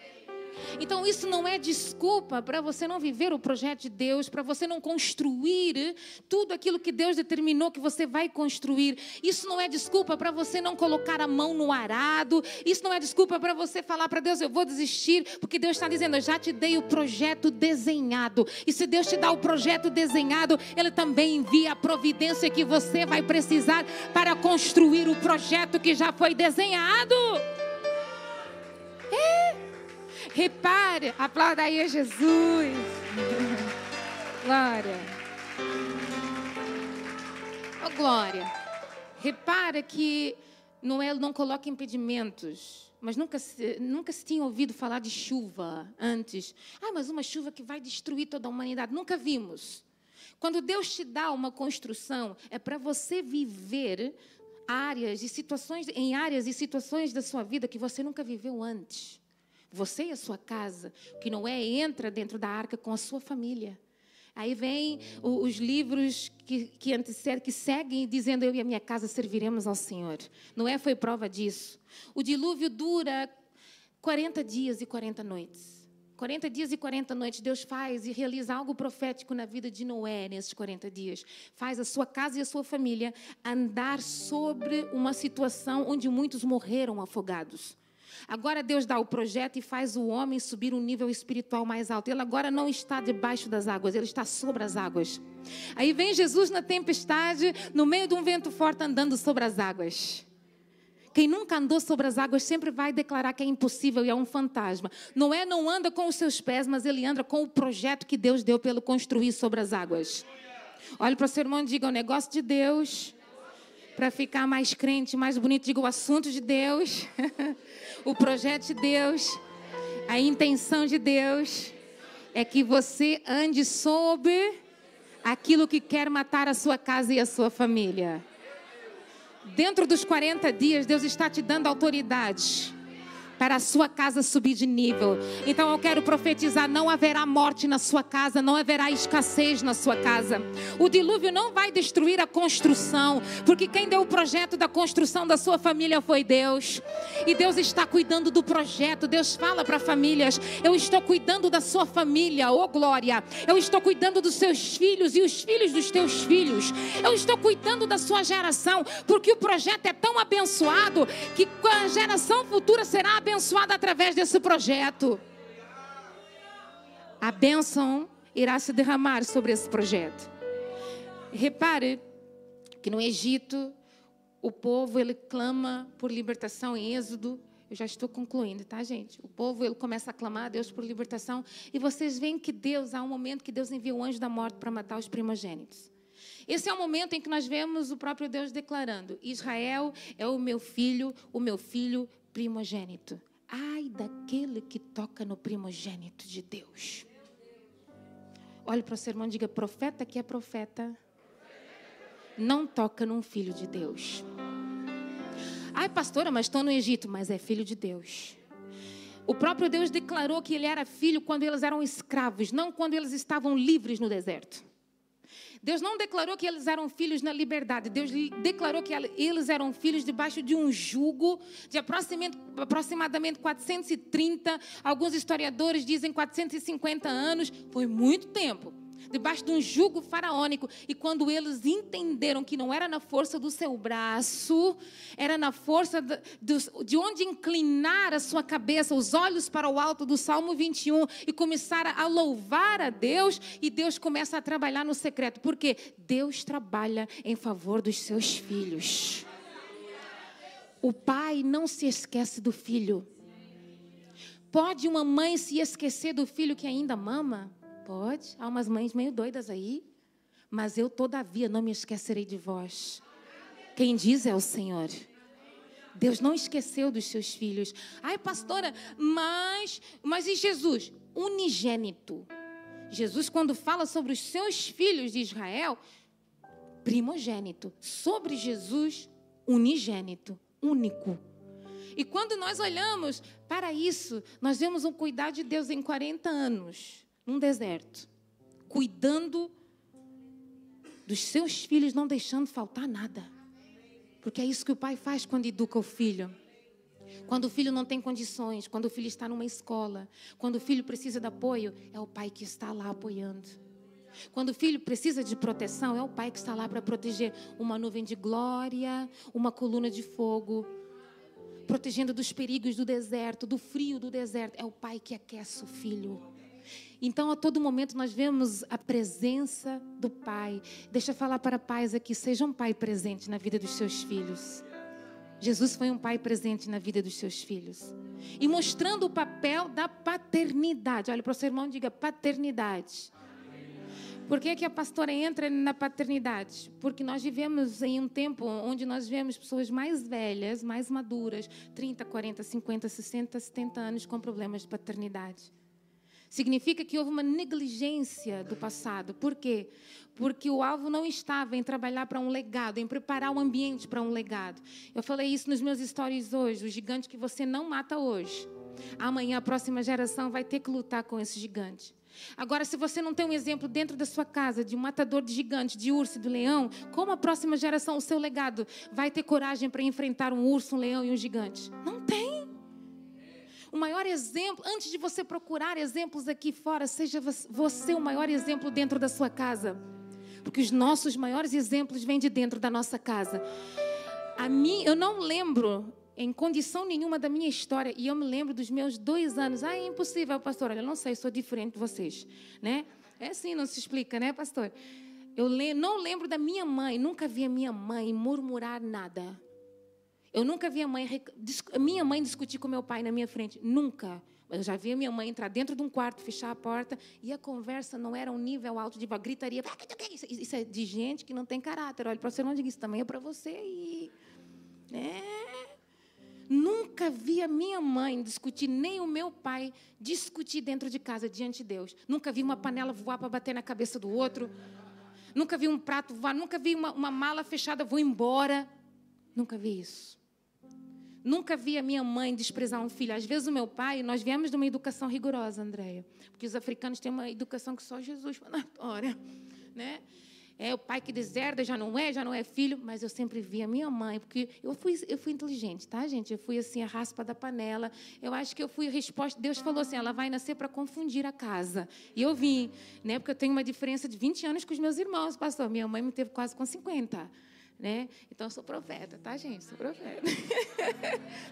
Então isso não é desculpa para você não viver o projeto de Deus, para você não construir tudo aquilo que Deus determinou que você vai construir. Isso não é desculpa para você não colocar a mão no arado. Isso não é desculpa para você falar para Deus, eu vou desistir, porque Deus está dizendo, eu já te dei o projeto desenhado. E se Deus te dá o projeto desenhado, Ele também envia a providência que você vai precisar para construir o projeto que já foi desenhado. Repare, aplauda aí a Jesus. Glória. Oh, glória. Repara que Noé não coloca impedimentos. Mas nunca se tinha ouvido falar de chuva antes. Mas uma chuva que vai destruir toda a humanidade. Nunca vimos. Quando Deus te dá uma construção, é para você viver áreas e situações da sua vida que você nunca viveu antes. Você e a sua casa, que Noé entra dentro da arca com a sua família. Aí vem os livros que antecedem, que seguem dizendo, eu e a minha casa serviremos ao Senhor. Noé foi prova disso. O dilúvio dura 40 dias e 40 noites. 40 dias e 40 noites, Deus faz e realiza algo profético na vida de Noé nesses 40 dias. Faz a sua casa e a sua família andar sobre uma situação onde muitos morreram afogados. Agora Deus dá o projeto e faz o homem subir um nível espiritual mais alto. Ele agora não está debaixo das águas, ele está sobre as águas. Aí vem Jesus na tempestade, no meio de um vento forte, andando sobre as águas. Quem nunca andou sobre as águas sempre vai declarar que é impossível e é um fantasma. Noé não anda com os seus pés, mas ele anda com o projeto que Deus deu para ele construir sobre as águas. Olhe para o seu irmão e diga, o negócio de Deus... Para ficar mais crente, mais bonito, diga o assunto de Deus, o projeto de Deus, a intenção de Deus é que você ande sobre aquilo que quer matar a sua casa e a sua família. Dentro dos 40 dias, Deus está te dando autoridade para a sua casa subir de nível. Então eu quero profetizar, não haverá morte na sua casa, não haverá escassez na sua casa. O dilúvio não vai destruir a construção, porque quem deu o projeto da construção da sua família foi Deus. E Deus está cuidando do projeto. Deus fala para famílias: eu estou cuidando da sua família, ô glória. Eu estou cuidando dos seus filhos e os filhos dos teus filhos. Eu estou cuidando da sua geração, porque o projeto é tão abençoado que a geração futura será abençoada através desse projeto. A bênção irá se derramar sobre esse projeto. Repare que no Egito o povo ele clama por libertação. Em Êxodo, eu já estou concluindo, tá, gente? O povo ele começa a clamar a Deus por libertação, e vocês veem que há um momento que Deus envia o anjo da morte para matar os primogênitos. Esse é o momento em que nós vemos o próprio Deus declarando: Israel é o meu filho primogênito. Ai daquele que toca no primogênito de Deus. Olhe para o seu irmão e diga: profeta que é profeta não toca num filho de Deus. Ai, pastora, mas estou no Egito. Mas é filho de Deus. O próprio Deus declarou que ele era filho quando eles eram escravos, não quando eles estavam livres no deserto. Deus não declarou que eles eram filhos na liberdade. Deus declarou que eles eram filhos debaixo de um jugo de aproximadamente 430, alguns historiadores dizem 450 anos. Foi muito tempo. Debaixo de um jugo faraônico. E quando eles entenderam que não era na força do seu braço, era na força de onde inclinar a sua cabeça, os olhos para o alto do Salmo 21, e começar a louvar a Deus, e Deus começa a trabalhar no secreto. Porque Deus trabalha em favor dos seus filhos. O pai não se esquece do filho. Pode uma mãe se esquecer do filho que ainda mama? Pode, há umas mães meio doidas aí. Mas eu, todavia, não me esquecerei de vós. Quem diz é o Senhor. Deus não esqueceu dos seus filhos. Ai, pastora, mas e Jesus? Unigênito. Jesus, quando fala sobre os seus filhos de Israel, primogênito. Sobre Jesus, unigênito, único. E quando nós olhamos para isso, nós vemos um cuidado de Deus em 40 anos. Num deserto, cuidando dos seus filhos, não deixando faltar nada. Porque é isso que o pai faz quando educa o filho. Quando o filho não tem condições, quando o filho está numa escola, quando o filho precisa de apoio, é o pai que está lá apoiando. Quando o filho precisa de proteção, é o pai que está lá para proteger. Uma nuvem de glória, uma coluna de fogo, protegendo dos perigos do deserto, do frio do deserto. É o pai que aquece o filho. Então, a todo momento, nós vemos a presença do pai. Deixa eu falar para pais aqui: seja um pai presente na vida dos seus filhos. Jesus foi um pai presente na vida dos seus filhos. E mostrando o papel da paternidade. Olha para o seu irmão e diga: paternidade. Por que a pastora entra na paternidade? Porque nós vivemos em um tempo onde nós vemos pessoas mais velhas, mais maduras, 30, 40, 50, 60, 70 anos, com problemas de paternidade. Significa que houve uma negligência do passado. Por quê? Porque o alvo não estava em trabalhar para um legado, em preparar o ambiente para um legado. Eu falei isso nos meus stories hoje. O gigante que você não mata hoje, amanhã a próxima geração vai ter que lutar com esse gigante. Agora, se você não tem um exemplo dentro da sua casa de um matador de gigante, de urso e de leão, como a próxima geração, o seu legado, vai ter coragem para enfrentar um urso, um leão e um gigante? Não tem. O maior exemplo, antes de você procurar exemplos aqui fora, seja você o maior exemplo dentro da sua casa. Porque os nossos maiores exemplos vêm de dentro da nossa casa. Eu não lembro em condição nenhuma da minha história, e eu me lembro dos meus 2 anos. É impossível, pastor. Olha, eu não sei, sou diferente de vocês, né? É assim, não se explica, né, pastor? Eu não lembro da minha mãe, nunca vi a minha mãe murmurar nada. Eu nunca vi a minha mãe discutir com meu pai na minha frente. Nunca. Eu já vi a minha mãe entrar dentro de um quarto, fechar a porta, e a conversa não era um nível alto de gritaria. Isso é de gente que não tem caráter. Olha, para você não diga isso também, é para você. Nunca vi a minha mãe discutir, nem o meu pai discutir dentro de casa, diante de Deus. Nunca vi uma panela voar para bater na cabeça do outro. Nunca vi um prato voar. Nunca vi uma mala fechada, vou embora. Nunca vi isso. Nunca vi a minha mãe desprezar um filho. Às vezes o meu pai, nós viemos de uma educação rigorosa, Andréia. Porque os africanos têm uma educação que só Jesus foi na história, né? É o pai que deserda, já não é filho. Mas eu sempre vi a minha mãe, porque eu fui inteligente, tá, gente? Eu fui assim, a raspa da panela. Eu acho que eu fui a resposta. Deus falou assim, ela vai nascer para confundir a casa. E eu vim, né? Porque eu tenho uma diferença de 20 anos com os meus irmãos, pastor. Minha mãe me teve quase com 50, né? Então, eu sou profeta, tá, gente? Sou profeta.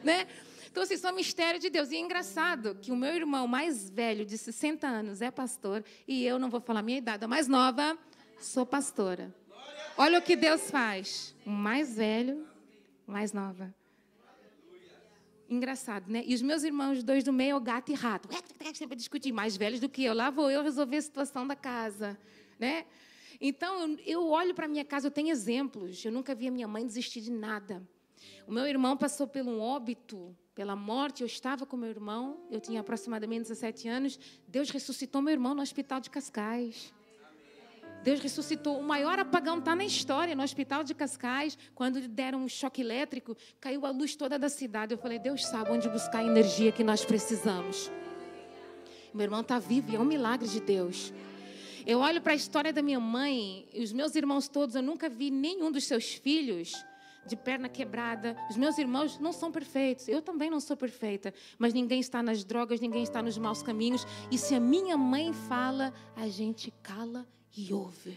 Né? Então, assim, sou mistério de Deus. E é engraçado que o meu irmão mais velho, de 60 anos, é pastor. E eu, não vou falar a minha idade, a mais nova... sou pastora. Olha o que Deus faz. O mais velho, mais nova. Engraçado, né? E os meus irmãos, 2 do meio, gato e rato. Sempre discutir, mais velhos do que eu. Lá vou eu resolver a situação da casa, né? Então, eu olho para a minha casa, eu tenho exemplos. Eu nunca vi a minha mãe desistir de nada. O meu irmão passou por um óbito, pela morte. Eu estava com meu irmão. Eu tinha aproximadamente 17 anos. Deus ressuscitou meu irmão no hospital de Cascais. Deus ressuscitou. O maior apagão está na história, no hospital de Cascais. Quando deram um choque elétrico, caiu a luz toda da cidade. Eu falei, Deus sabe onde buscar a energia que nós precisamos. Meu irmão está vivo e é um milagre de Deus. Eu olho para a história da minha mãe, e os meus irmãos todos, eu nunca vi nenhum dos seus filhos de perna quebrada. Os meus irmãos não são perfeitos. Eu também não sou perfeita. Mas ninguém está nas drogas, ninguém está nos maus caminhos. E se a minha mãe fala, a gente cala e ouve.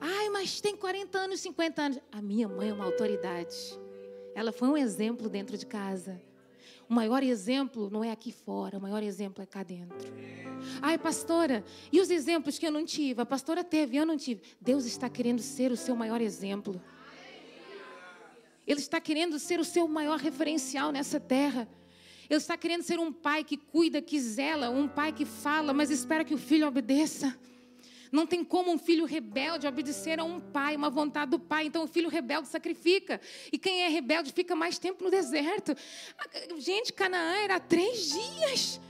Ai, mas tem 40 anos, 50 anos. A minha mãe é uma autoridade. Ela foi um exemplo dentro de casa. O maior exemplo não é aqui fora, o maior exemplo é cá dentro. Ai, pastora, e os exemplos que eu não tive? A pastora teve, eu não tive. Deus está querendo ser o seu maior exemplo. Ele está querendo ser o seu maior referencial nessa terra. Ele está querendo ser um pai que cuida, que zela, um pai que fala, mas espera que o filho obedeça. Não tem como um filho rebelde obedecer a um pai, uma vontade do pai. Então, o filho rebelde sacrifica. E quem é rebelde fica mais tempo no deserto. Gente, Canaã era 3 dias.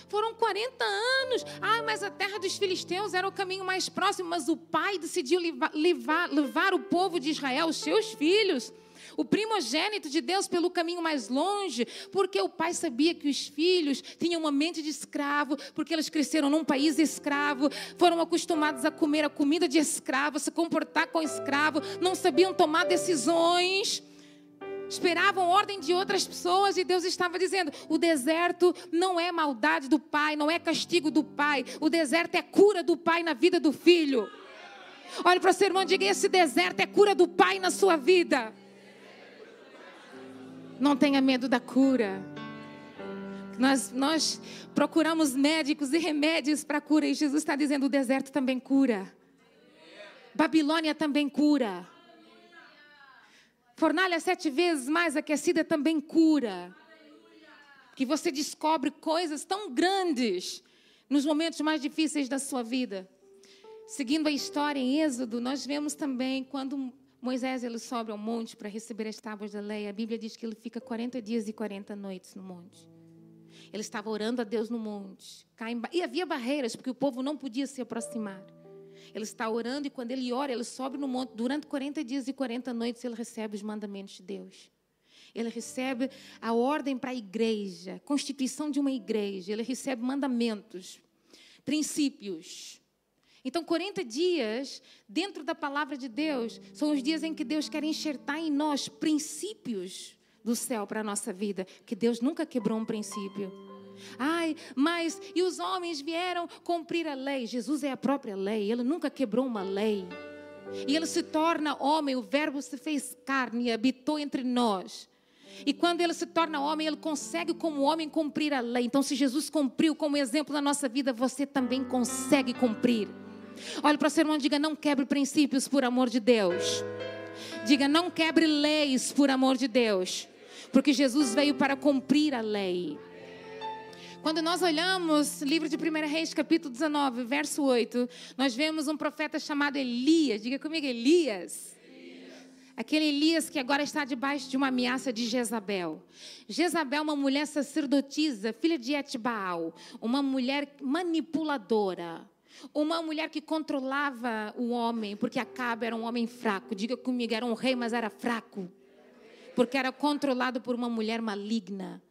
Foram 40 anos. Ah, mas a terra dos filisteus era o caminho mais próximo. Mas o pai decidiu levar o povo de Israel, os seus filhos, o primogênito de Deus, pelo caminho mais longe, porque o pai sabia que os filhos tinham uma mente de escravo, porque eles cresceram num país escravo, foram acostumados a comer a comida de escravo, se comportar com escravo, não sabiam tomar decisões, esperavam ordem de outras pessoas, e Deus estava dizendo, o deserto não é maldade do pai, não é castigo do pai, o deserto é cura do pai na vida do filho. Olhe para o seu irmão e diga, esse deserto é cura do pai na sua vida. Não tenha medo da cura. Nós procuramos médicos e remédios para a cura. E Jesus está dizendo, o deserto também cura. Babilônia também cura. Fornalha 7 vezes mais aquecida também cura. Que você descobre coisas tão grandes nos momentos mais difíceis da sua vida. Seguindo a história em Êxodo, nós vemos também quando Moisés ele sobe ao monte para receber as tábuas da lei. A Bíblia diz que ele fica 40 dias e 40 noites no monte. Ele estava orando a Deus no monte. E havia barreiras, porque o povo não podia se aproximar. Ele está orando e quando ele ora, ele sobe no monte. Durante 40 dias e 40 noites, ele recebe os mandamentos de Deus. Ele recebe a ordem para a igreja, a constituição de uma igreja. Ele recebe mandamentos, princípios. Então, 40 dias, dentro da palavra de Deus, são os dias em que Deus quer enxertar em nós princípios do céu para a nossa vida, que Deus nunca quebrou um princípio. Ai, mas, e os homens vieram cumprir a lei? Jesus é a própria lei, Ele nunca quebrou uma lei. E Ele se torna homem, o verbo se fez carne e habitou entre nós. E quando Ele se torna homem, Ele consegue como homem cumprir a lei. Então, se Jesus cumpriu como exemplo na nossa vida, você também consegue cumprir. Olhe para o seu irmão e diga, não quebre princípios por amor de Deus. Diga, não quebre leis por amor de Deus. Porque Jesus veio para cumprir a lei. Quando nós olhamos o livro de 1 Reis, capítulo 19, verso 8, nós vemos um profeta chamado Elias. Diga comigo, Elias. Aquele Elias que agora está debaixo de uma ameaça de Jezabel. Jezabel é uma mulher sacerdotisa, filha de Etbaal. Uma mulher manipuladora. Uma mulher que controlava o homem, porque Acabe era um homem fraco. Diga comigo, era um rei, mas era fraco. porque era controlado por uma mulher maligna.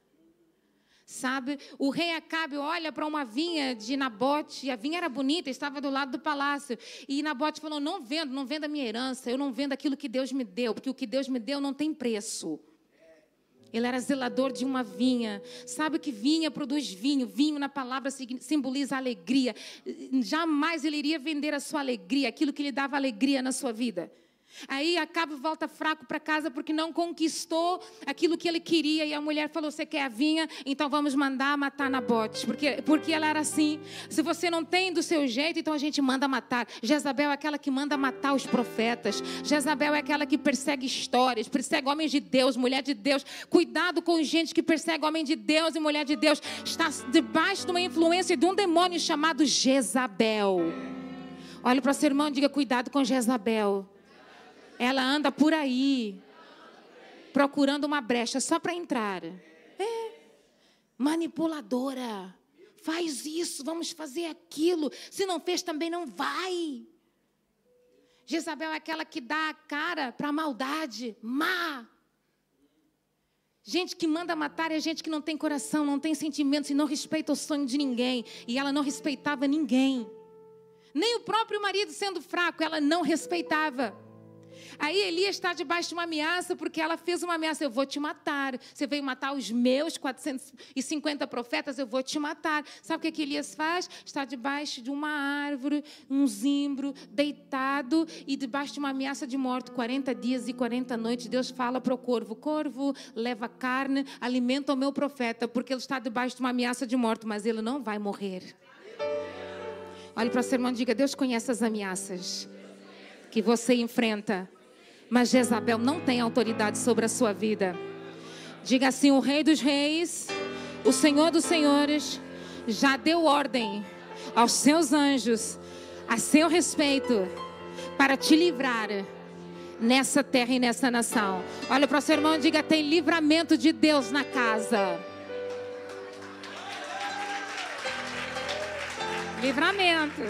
Sabe, o rei Acabe olha para uma vinha de Nabote, e a vinha era bonita, estava do lado do palácio. E Nabote falou, não vendo a minha herança, eu não vendo aquilo que Deus me deu, porque o que Deus me deu não tem preço. Ele era zelador de uma vinha. Sabe que vinha produz vinho. Vinho na palavra simboliza alegria. Jamais ele iria vender a sua alegria, aquilo que lhe dava alegria na sua vida. Aí Acabe volta fraco para casa porque não conquistou aquilo que ele queria. E a mulher falou, você quer a vinha? Então vamos mandar matar Nabote. Porque ela era assim. Se você não tem do seu jeito, então a gente manda matar. Jezabel é aquela que manda matar os profetas. Jezabel é aquela que persegue histórias, persegue homens de Deus, mulher de Deus. Cuidado com gente que persegue homem de Deus e mulher de Deus. Está debaixo de uma influência de um demônio chamado Jezabel. Olha para o seu irmão e diga, cuidado com Jezabel. Ela anda por aí, procurando uma brecha só para entrar. Manipuladora. Faz isso, vamos fazer aquilo. Se não fez, também não vai. Jezabel é aquela que dá a cara para a maldade. Má. Gente que manda matar é gente que não tem coração, não tem sentimentos e não respeita o sonho de ninguém. E ela não respeitava ninguém. Nem o próprio marido sendo fraco, ela não respeitava. Aí Elias está debaixo de uma ameaça, porque ela fez uma ameaça, eu vou te matar. Você veio matar os meus 450 profetas, eu vou te matar. Sabe o que Elias faz? Está debaixo de uma árvore, um zimbro, deitado e debaixo de uma ameaça de morte. 40 dias e 40 noites, Deus fala para o corvo, corvo, leva carne, alimenta o meu profeta, porque ele está debaixo de uma ameaça de morte, mas ele não vai morrer. Olhe para o seu irmão e diga, Deus conhece as ameaças que você enfrenta, mas Jezabel não tem autoridade sobre a sua vida. Diga assim, o Rei dos Reis, o Senhor dos Senhores, já deu ordem aos seus anjos, a seu respeito, para te livrar nessa terra e nessa nação. Olha para o seu irmão e diga, tem livramento de Deus na casa. Livramento.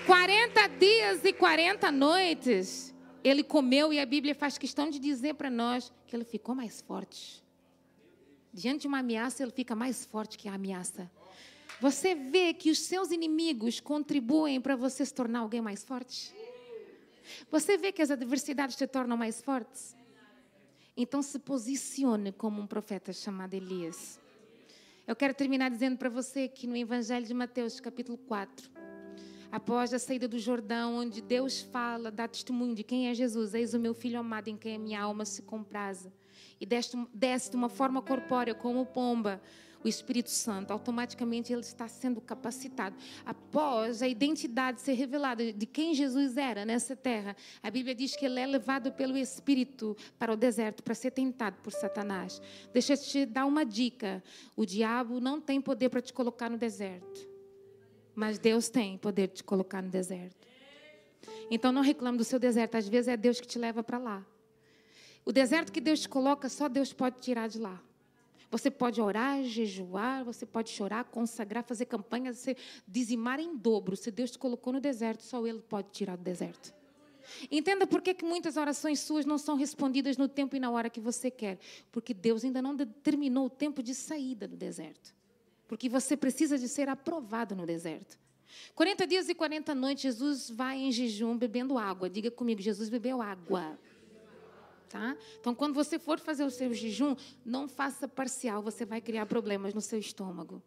40 dias e 40 noites ele comeu, e a Bíblia faz questão de dizer para nós que ele ficou mais forte. Diante de uma ameaça, ele fica mais forte que a ameaça. Você vê que os seus inimigos contribuem para você se tornar alguém mais forte? Você vê que as adversidades te tornam mais fortes? Então se posicione como um profeta chamado Elias. Eu quero terminar dizendo para você que no Evangelho de Mateus, capítulo 4, após a saída do Jordão, onde Deus fala, dá testemunho de quem é Jesus. Eis o meu Filho amado em quem a minha alma se compraza. E desce de uma forma corpórea como pomba, o Espírito Santo. Automaticamente ele está sendo capacitado. Após a identidade ser revelada de quem Jesus era nessa terra, a Bíblia diz que ele é levado pelo Espírito para o deserto para ser tentado por Satanás. Deixa eu te dar uma dica. O diabo não tem poder para te colocar no deserto. Mas Deus tem poder de te colocar no deserto. Então não reclame do seu deserto. Às vezes é Deus que te leva para lá. O deserto que Deus te coloca, só Deus pode tirar de lá. Você pode orar, jejuar, você pode chorar, consagrar, fazer campanha, você dizimar em dobro. Se Deus te colocou no deserto, só Ele pode tirar do deserto. Entenda por que muitas orações suas não são respondidas no tempo e na hora que você quer. Porque Deus ainda não determinou o tempo de saída do deserto. Porque você precisa de ser aprovado no deserto. 40 dias e 40 noites, Jesus vai em jejum bebendo água. Diga comigo, Jesus bebeu água. Tá? Então, quando você for fazer o seu jejum, não faça parcial, você vai criar problemas no seu estômago.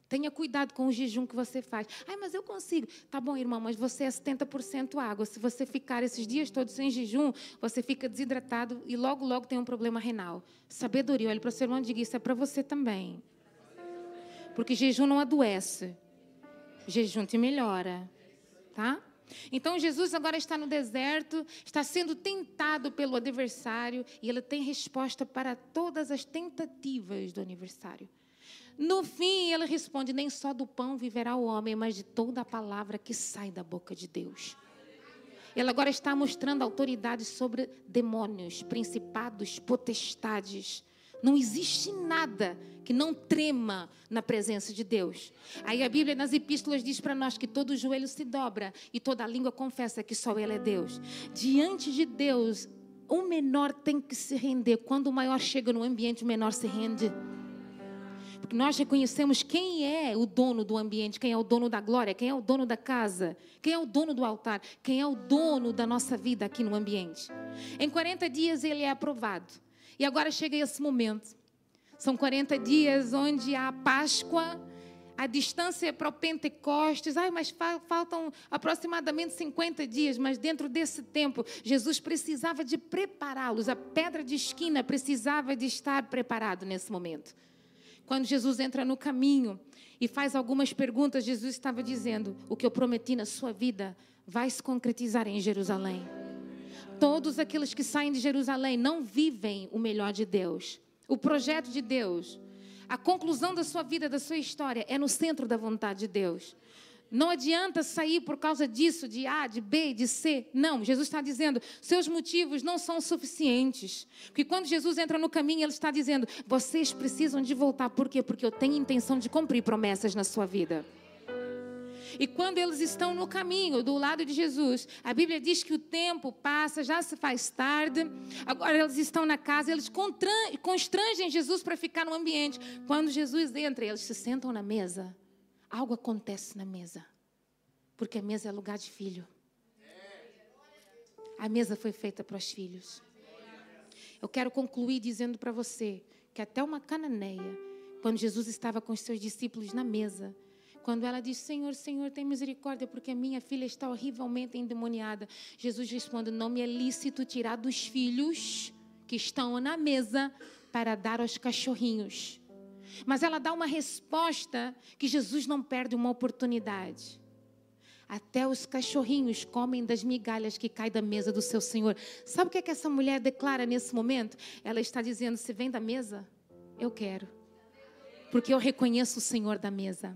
Tenha cuidado com o jejum que você faz. Ai, mas eu consigo. Tá bom, irmão, mas você é 70% água. Se você ficar esses dias todos sem jejum, você fica desidratado e logo, logo tem um problema renal. Sabedoria, olha para o seu irmão e diga, isso é para você também. Porque jejum não adoece. Jejum te melhora. Tá? Então, Jesus agora está no deserto, está sendo tentado pelo adversário e ele tem resposta para todas as tentativas do adversário. No fim, ele responde, nem só do pão viverá o homem, mas de toda a palavra que sai da boca de Deus. Ele agora está mostrando autoridade sobre demônios, principados, potestades. Não existe nada que não trema na presença de Deus. Aí a Bíblia nas epístolas diz para nós que todo joelho se dobra e toda língua confessa que só Ele é Deus. Diante de Deus, o menor tem que se render. Quando o maior chega no ambiente, o menor se rende. Porque nós reconhecemos quem é o dono do ambiente, quem é o dono da glória, quem é o dono da casa, quem é o dono do altar, quem é o dono da nossa vida aqui no ambiente. Em 40 dias ele é aprovado. E agora chega esse momento. São 40 dias onde há Páscoa, a distância para o Pentecostes. Mas faltam aproximadamente 50 dias. Mas dentro desse tempo, Jesus precisava de prepará-los. A pedra de esquina precisava de estar preparado nesse momento. Quando Jesus entra no caminho e faz algumas perguntas, Jesus estava dizendo: o que eu prometi na sua vida vai se concretizar em Jerusalém. Todos aqueles que saem de Jerusalém não vivem o melhor de Deus. O projeto de Deus, a conclusão da sua vida, da sua história, é no centro da vontade de Deus. Não adianta sair por causa disso, de A, de B, de C. Não, Jesus está dizendo, seus motivos não são suficientes. Porque quando Jesus entra no caminho, Ele está dizendo, vocês precisam de voltar. Por quê? Porque eu tenho intenção de cumprir promessas na sua vida. E quando eles estão no caminho, do lado de Jesus, a Bíblia diz que o tempo passa, já se faz tarde. Agora eles estão na casa, eles constrangem Jesus para ficar no ambiente. Quando Jesus entra, eles se sentam na mesa. Algo acontece na mesa. Porque a mesa é lugar de filho. A mesa foi feita para os filhos. Eu quero concluir dizendo para você que até uma cananeia, quando Jesus estava com os seus discípulos na mesa, quando ela diz, Senhor, Senhor, tem misericórdia, porque a minha filha está horrivelmente endemoniada. Jesus responde, não me é lícito tirar dos filhos que estão na mesa para dar aos cachorrinhos. Mas ela dá uma resposta que Jesus não perde uma oportunidade. Até os cachorrinhos comem das migalhas que caem da mesa do seu Senhor. Sabe o que é que essa mulher declara nesse momento? Ela está dizendo, se vem da mesa, eu quero. Porque eu reconheço o Senhor da mesa.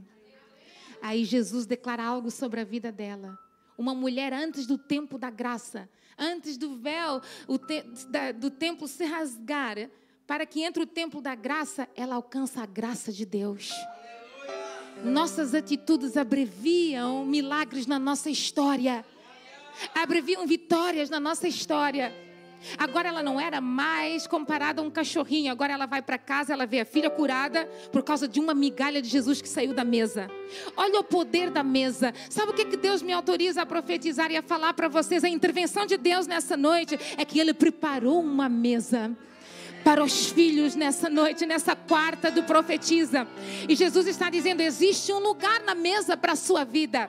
Aí Jesus declara algo sobre a vida dela. Uma mulher antes do tempo da graça, antes do véu do templo se rasgar, para que entre o templo da graça, ela alcança a graça de Deus. Nossas atitudes abreviam milagres na nossa história. Abreviam vitórias na nossa história. Agora ela não era mais comparada a um cachorrinho. Agora ela vai para casa, ela vê a filha curada por causa de uma migalha de Jesus que saiu da mesa. Olha o poder da mesa. Sabe o que Deus me autoriza a profetizar e a falar para vocês? A intervenção de Deus nessa noite é que Ele preparou uma mesa para os filhos nessa noite, nessa quarta do Profetiza. E Jesus está dizendo, existe um lugar na mesa para a sua vida.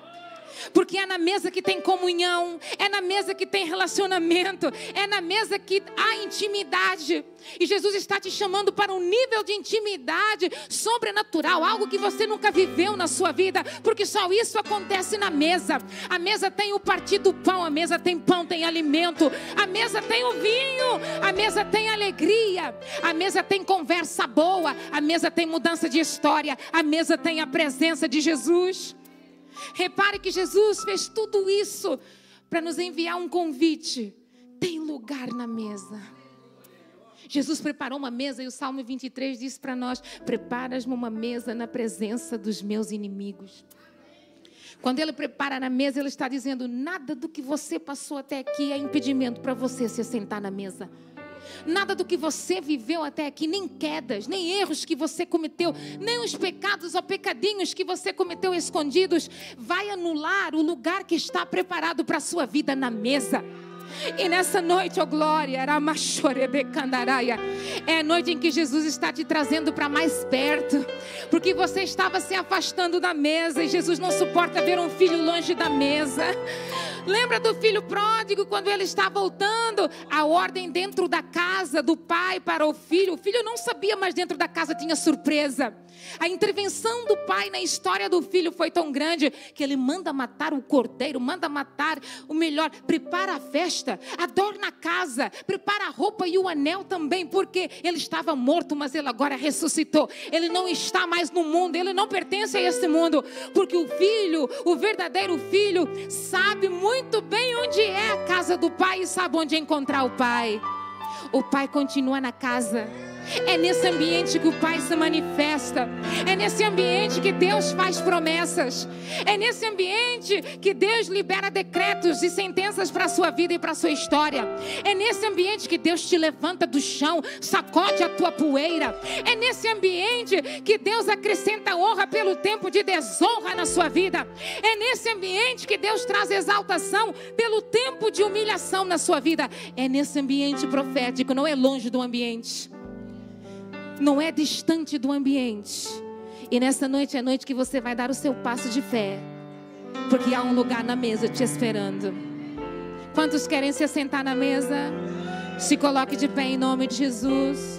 Porque é na mesa que tem comunhão, é na mesa que tem relacionamento, é na mesa que há intimidade. E Jesus está te chamando para um nível de intimidade sobrenatural, algo que você nunca viveu na sua vida, porque só isso acontece na mesa. A mesa tem o partir do pão, a mesa tem pão, tem alimento, a mesa tem o vinho, a mesa tem alegria, a mesa tem conversa boa, a mesa tem mudança de história, a mesa tem a presença de Jesus. Repare que Jesus fez tudo isso para nos enviar um convite. Tem lugar na mesa. Jesus preparou uma mesa e o Salmo 23 diz para nós, preparas-me uma mesa na presença dos meus inimigos. Quando Ele prepara na mesa, Ele está dizendo, nada do que você passou até aqui é impedimento para você se assentar na mesa. Nada do que você viveu até aqui, nem quedas, nem erros que você cometeu, nem os pecados ou pecadinhos que você cometeu escondidos, vai anular o lugar que está preparado para a sua vida na mesa. E nessa noite, ó glória, é a noite em que Jesus está te trazendo para mais perto, porque você estava se afastando da mesa e Jesus não suporta ver um filho longe da mesa. Lembra do filho pródigo quando ele está voltando? A ordem dentro da casa do pai para o filho não sabia, mas dentro da casa tinha surpresa. A intervenção do pai na história do filho foi tão grande que ele manda matar o cordeiro, manda matar o melhor, prepara a festa, adorna a casa, prepara a roupa e o anel também, porque ele estava morto, mas ele agora ressuscitou. Ele não está mais no mundo, ele não pertence a esse mundo, porque o filho, o verdadeiro filho, sabe muito bem onde é a casa do pai e sabe onde encontrar o pai. O pai continua na casa. É nesse ambiente que o Pai se manifesta. É nesse ambiente que Deus faz promessas. É nesse ambiente que Deus libera decretos e sentenças para a sua vida e para a sua história. É nesse ambiente que Deus te levanta do chão, sacode a tua poeira. É nesse ambiente que Deus acrescenta honra pelo tempo de desonra na sua vida. É nesse ambiente que Deus traz exaltação pelo tempo de humilhação na sua vida. É nesse ambiente profético, não é longe do ambiente. Não é distante do ambiente. E nessa noite é a noite que você vai dar o seu passo de fé, porque há um lugar na mesa te esperando. Quantos querem se assentar na mesa? Se coloque de pé em nome de Jesus.